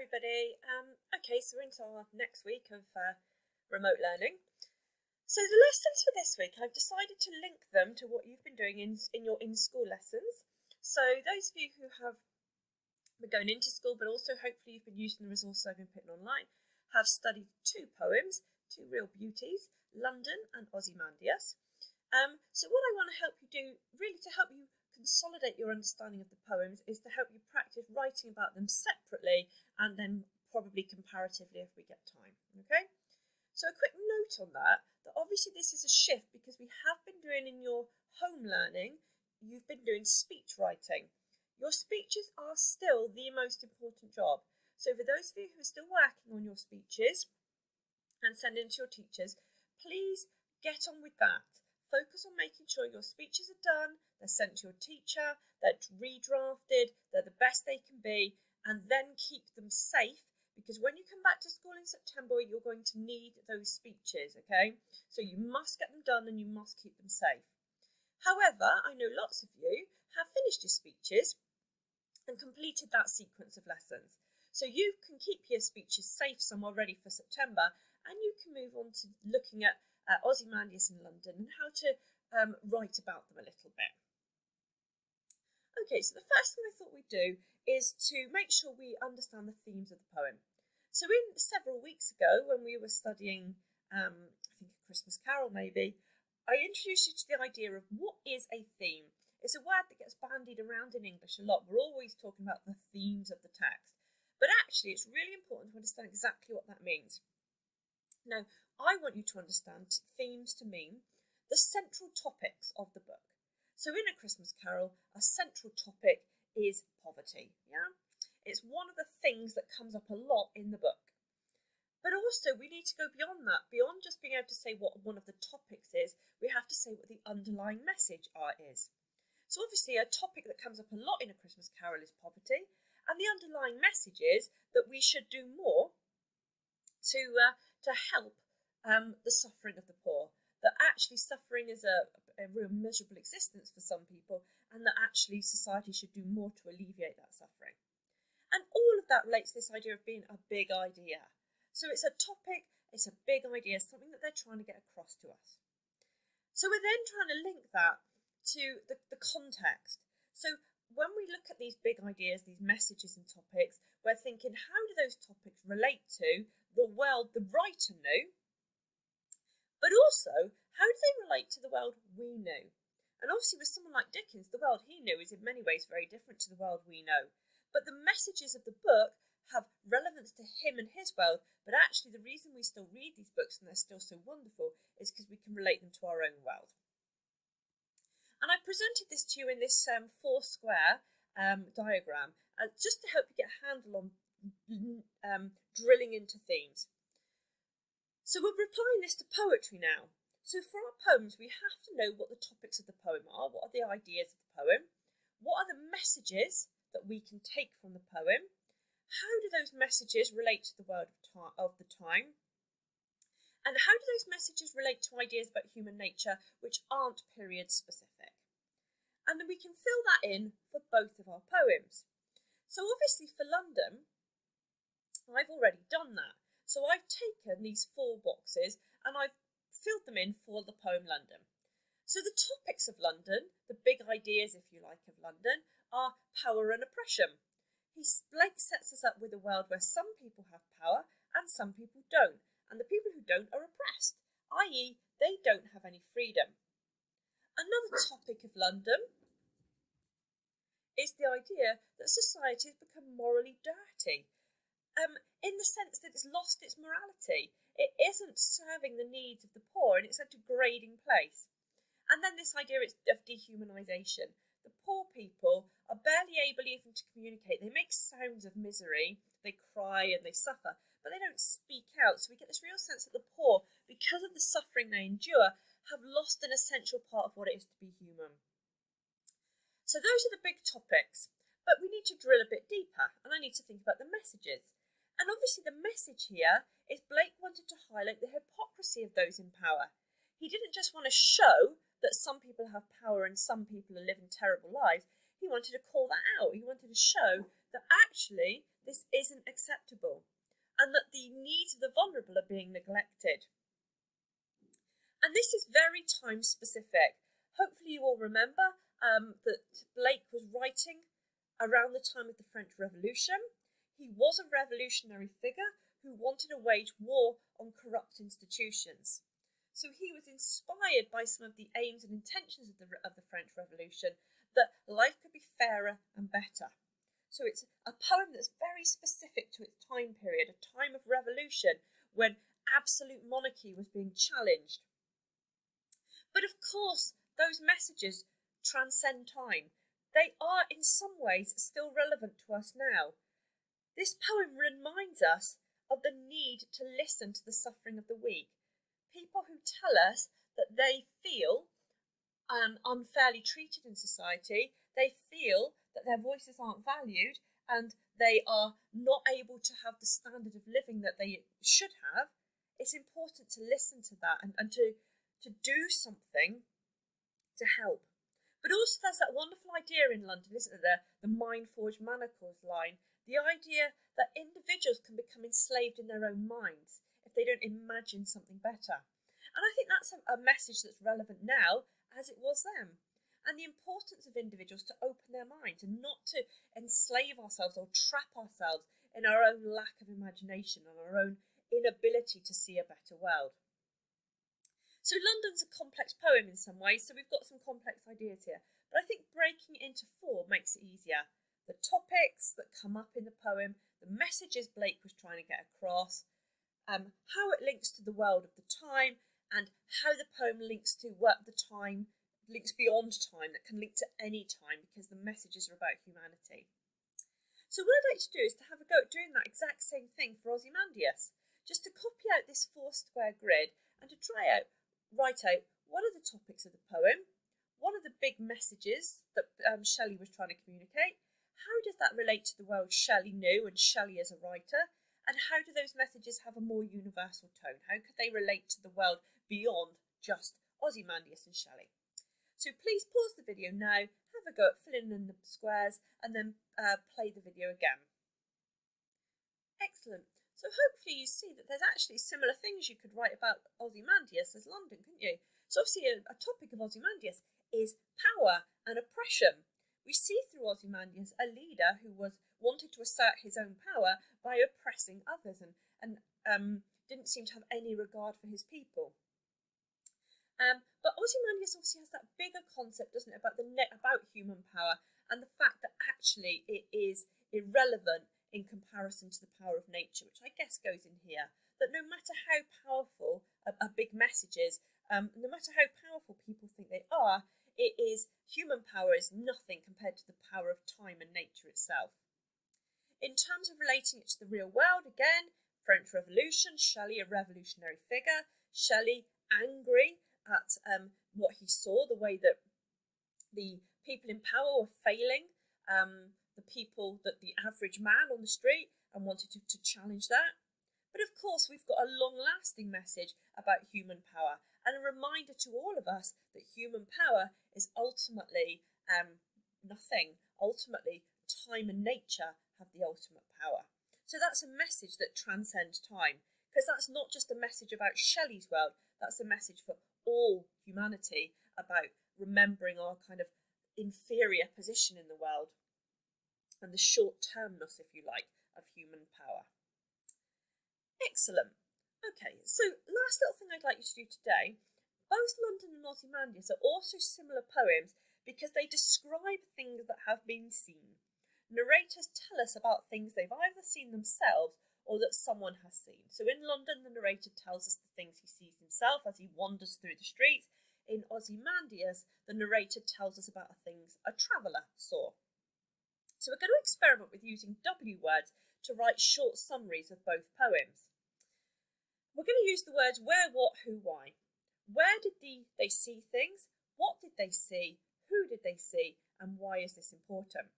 everybody. Okay, so we're into our next week of remote learning. So the lessons for this week, I've decided to link them to what you've been doing in your in-school lessons. So those of you who have been going into school, but also hopefully you've been using the resources I've been putting online, have studied two poems, two real beauties, London and Ozymandias. So what I want to help you do, really to help you consolidate your understanding of the poems, is to help you practice writing about them separately and then probably comparatively if we get time. Okay? So a quick note on that obviously this is a shift because we have been doing in your home learning, you've been doing speech writing. Your speeches are still the most important job. So for those of you who are still working on your speeches and sending to your teachers, please get on with that. Focus on making sure your speeches are done, they're sent to your teacher, they're redrafted, they're the best they can be, and then keep them safe, because when you come back to school in September, you're going to need those speeches, okay? So you must get them done and you must keep them safe. However, I know lots of you have finished your speeches and completed that sequence of lessons. So you can keep your speeches safe somewhere ready for September, and you can move on to looking at Ozymandias in London and how to write about them a little bit. Okay, so the first thing I thought we'd do is to make sure we understand the themes of the poem. So several weeks ago, when we were studying, I think A Christmas Carol maybe, I introduced you to the idea of what is a theme. It's a word that gets bandied around in English a lot. We're always talking about the themes of the text. But actually, it's really important to understand exactly what that means. Now, I want you to understand themes to mean the central topics of the book. So in A Christmas Carol, a central topic is poverty. Yeah, it's one of the things that comes up a lot in the book. But also we need to go beyond that, beyond just being able to say what one of the topics is, we have to say what the underlying message is. So obviously a topic that comes up a lot in A Christmas Carol is poverty, and the underlying message is that we should do more to help the suffering of the poor, that actually suffering is a real miserable existence for some people, and that actually society should do more to alleviate that suffering. And all of that relates to this idea of being a big idea. So it's a topic, it's a big idea, something that they're trying to get across to us. So we're then trying to link that to the context. So when we look at these big ideas, these messages and topics, we're thinking, how do those topics relate to the world the writer knew? But also, how do they relate to the world we know? And obviously with someone like Dickens, the world he knew is in many ways very different to the world we know. But the messages of the book have relevance to him and his world, but actually the reason we still read these books and they're still so wonderful is because we can relate them to our own world. And I presented this to you in this four square diagram, just to help you get a handle on drilling into themes. So we're applying this to poetry now. So for our poems, we have to know what the topics of the poem are, what are the ideas of the poem, what are the messages that we can take from the poem, how do those messages relate to the world of the time, and how do those messages relate to ideas about human nature which aren't period specific. And then we can fill that in for both of our poems. So obviously for London, I've already done that. So I've taken these four boxes and I've filled them in for the poem London. So the topics of London, the big ideas, if you like, of London, are power and oppression. Blake sets us up with a world where some people have power and some people don't, and the people who don't are oppressed, i.e. they don't have any freedom. Another topic of London is the idea that society has become morally dirty. In the sense that it's lost its morality. It isn't serving the needs of the poor, and it's a degrading place. And then this idea of dehumanisation. The poor people are barely able even to communicate. They make sounds of misery, they cry and they suffer, but they don't speak out. So we get this real sense that the poor, because of the suffering they endure, have lost an essential part of what it is to be human. So those are the big topics, but we need to drill a bit deeper, and I need to think about the messages. And obviously the message here is Blake wanted to highlight the hypocrisy of those in power. He didn't just want to show that some people have power and some people are living terrible lives. He wanted to call that out. He wanted to show that actually this isn't acceptable, and that the needs of the vulnerable are being neglected. And this is very time specific. Hopefully you all remember that Blake was writing around the time of the French Revolution. He was a revolutionary figure who wanted to wage war on corrupt institutions. So he was inspired by some of the aims and intentions of the French Revolution, that life could be fairer and better. So it's a poem that's very specific to its time period, a time of revolution when absolute monarchy was being challenged. But of course, those messages transcend time. They are in some ways still relevant to us now. This poem reminds us of the need to listen to the suffering of the weak. People who tell us that they feel unfairly treated in society, they feel that their voices aren't valued and they are not able to have the standard of living that they should have. It's important to listen to that and to do something to help. But also there's that wonderful idea in London, isn't there, the Mind Forged Manacles line, the idea that individuals can become enslaved in their own minds if they don't imagine something better. And I think that's a message that's relevant now as it was then. And the importance of individuals to open their minds and not to enslave ourselves or trap ourselves in our own lack of imagination and our own inability to see a better world. So London's a complex poem in some ways, so we've got some complex ideas here. But I think breaking it into four makes it easier. The topics that come up in the poem, the messages Blake was trying to get across, how it links to the world of the time, and how the poem links to the time, links beyond time, that can link to any time because the messages are about humanity. So what I'd like to do is to have a go at doing that exact same thing for Ozymandias, just to copy out this 4-square grid and to write out what are the topics of the poem, what are the big messages that Shelley was trying to communicate, how does that relate to the world Shelley knew and Shelley as a writer, and how do those messages have a more universal tone? How could they relate to the world beyond just Ozymandias and Shelley? So please pause the video now, have a go at filling in the squares, and then play the video again. Excellent. So hopefully you see that there's actually similar things you could write about Ozymandias as London, couldn't you? So obviously a topic of Ozymandias is power and oppression. We see through Ozymandias a leader who wanted to assert his own power by oppressing others and didn't seem to have any regard for his people. But Ozymandias obviously has that bigger concept, doesn't it, about human power and the fact that actually it is irrelevant in comparison to the power of nature, which I guess goes in here. That no matter how powerful a big message is, no matter how powerful people think they are, human power is nothing compared to the power of time and nature itself. In terms of relating it to the real world, again, French Revolution, Shelley, a revolutionary figure, Shelley angry at what he saw, the way that the people in power were failing the average man on the street, and wanted to challenge that. But of course, we've got a long-lasting message about human power and a reminder to all of us that human power is ultimately nothing. Ultimately, time and nature have the ultimate power. So that's a message that transcends time, because that's not just a message about Shelley's world, that's a message for all humanity about remembering our kind of inferior position in the world and the short-termness, if you like, of human power. Excellent. Okay, so last little thing I'd like you to do today, both London and Ozymandias are also similar poems because they describe things that have been seen. Narrators tell us about things they've either seen themselves or that someone has seen. So in London, the narrator tells us the things he sees himself as he wanders through the streets. In Ozymandias, the narrator tells us about things a traveller saw. So we're going to experiment with using W words to write short summaries of both poems. We're going to use the words where, what, who, why. Where did they see things? What did they see? Who did they see? And why is this important?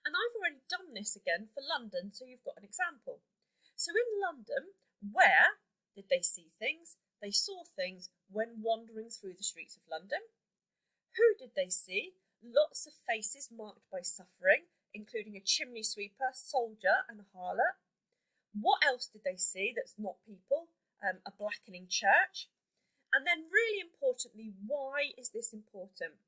And I've already done this again for London, so you've got an example. So in London, where did they see things? They saw things when wandering through the streets of London. Who did they see? Lots of faces marked by suffering. including a chimney sweeper, soldier and a harlot. What else did they see that's not people? A blackening church. And then really importantly, why is this important?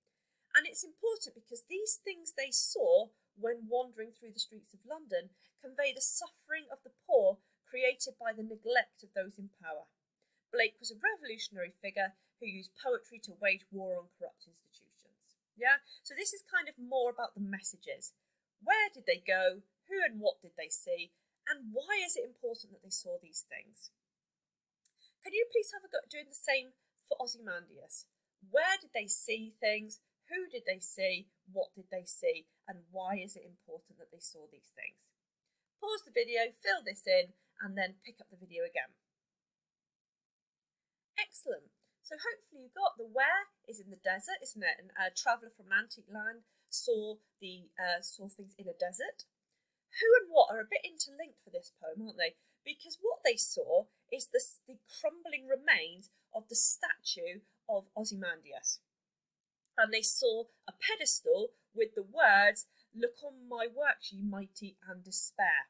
And it's important because these things they saw when wandering through the streets of London convey the suffering of the poor created by the neglect of those in power. Blake was a revolutionary figure who used poetry to wage war on corrupt institutions. Yeah, so this is kind of more about the messages. Where did they go? Who and what did they see? And why is it important that they saw these things? Can you please have a go at doing the same for Ozymandias? Where did they see things? Who did they see? What did they see? And why is it important that they saw these things? Pause the video, fill this in, and then pick up the video again. Excellent. So hopefully you got the where is in the desert, isn't it? And a traveller from antique land saw things in a desert. Who and what are a bit interlinked for this poem, aren't they? Because what they saw is the crumbling remains of the statue of Ozymandias. And they saw a pedestal with the words, "Look on my works, ye mighty, and despair."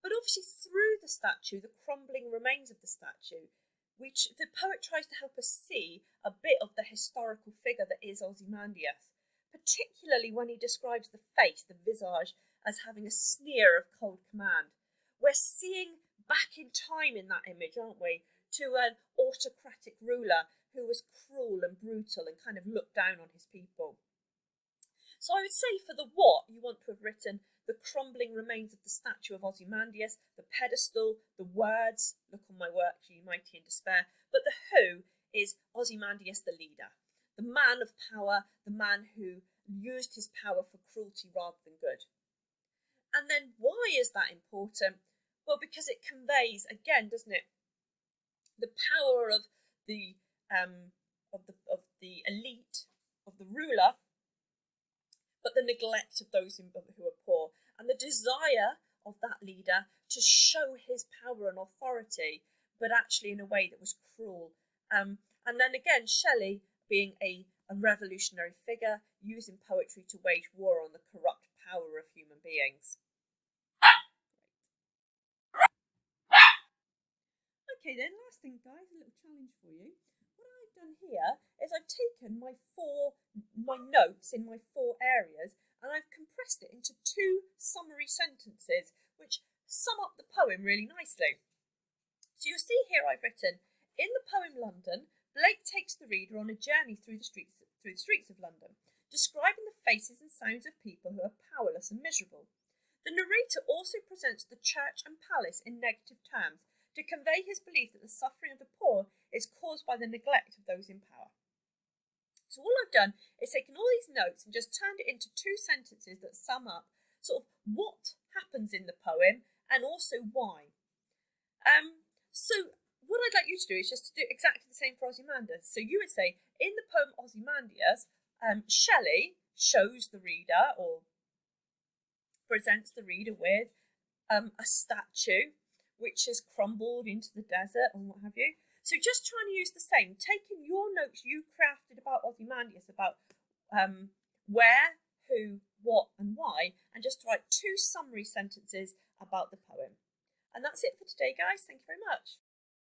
But obviously through the statue, the crumbling remains of the statue, which the poet tries to help us see a bit of the historical figure that is Ozymandias, particularly when he describes the face, the visage, as having a sneer of cold command. We're seeing back in time in that image, aren't we, to an autocratic ruler who was cruel and brutal and kind of looked down on his people. So I would say for the what, you want to have written the crumbling remains of the statue of Ozymandias, the pedestal, the words, "Look on my works, ye mighty, in despair." But the who is Ozymandias the leader, the man of power, the man who used his power for cruelty rather than good. And then why is that important? Well, because it conveys, again, doesn't it, the power of the elite, of the ruler, but the neglect of those who are poor, and the desire of that leader to show his power and authority, but actually in a way that was cruel. And then again, Shelley being a revolutionary figure, using poetry to wage war on the corrupt power of human beings. Okay then, last thing guys, a little challenge for you. What I've done here is I've taken my notes in my 4 areas and I've compressed it into 2 summary sentences which sum up the poem really nicely. So you'll see here I've written, in the poem London, Blake takes the reader on a journey through the streets of London, describing the faces and sounds of people who are powerless and miserable. The narrator also presents the church and palace in negative terms, to convey his belief that the suffering of the poor is caused by the neglect of those in power. So all I've done is taken all these notes and just turned it into 2 sentences that sum up sort of what happens in the poem and also why. So what I'd like you to do is just to do exactly the same for Ozymandias. So you would say, in the poem Ozymandias, Shelley shows the reader or presents the reader with a statue which has crumbled into the desert and what have you. So just trying to use the same, taking your notes you crafted about Ozymandias, about where, who, what and why, and just write 2 summary sentences about the poem. And that's it for today, guys. Thank you very much.